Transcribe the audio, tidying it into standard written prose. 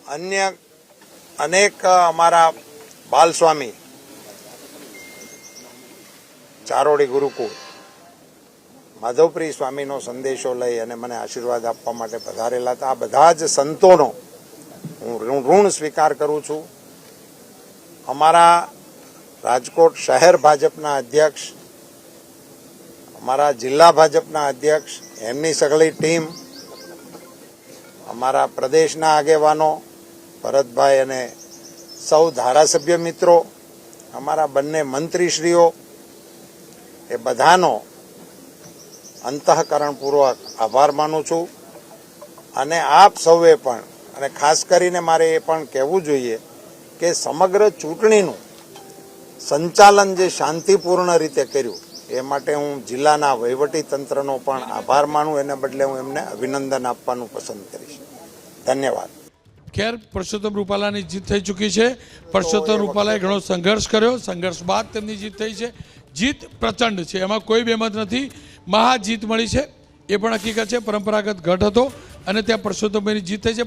अन्य अनेक अमारा बालस्वामी चारोड़ी गुरुकुल माधवप्रिय स्वामीनो संदेशो लई अने मने आशीर्वाद आपवा माटे पधारेला हता। आ बधा ज संतोनो हूँ ऋण स्वीकार करूँ छूं। अमारा राजकोट शहर भाजपना अध्यक्ष, अमारा जिल्ला भाजपना अध्यक्ष, एमनी सगळी टीम, अमारा प्रदेशना आगेवानो भरतभाई अने सौ धारासभ्य मित्रों, अमारा बंने मंत्रीश्रीओ, ए बधानो अंतःकरणपूर्वक आभार मानु छूं। अने आप सौए पण अने खास करीने मारे ए पण कहेवुं जोईए के समग्र चूंटणीनुं संचालन जे शांतिपूर्ण रीते कर्युं ए माटे हूँ जिल्लाना वहीवटी तंत्रनो पण आभार मानु, एने बदले हूँ एमने अभिनंदन आपवानुं पसंद करीश। धन्यवाद। खैर परसोत्तम रूपालानी जीत थई चूकी है। परसोत्तम रूपालाए घणो संघर्ष कर्यो, संघर्ष बाद तेमनी जीत थई छे। जीत प्रचंड है, एमां कोई बेमत नहीं। महाजीत मळी छे ए पण हकीकत है। परंपरागत गढ़ हतो अने त्यां परसोत्तमभाईनी जीत थई छे।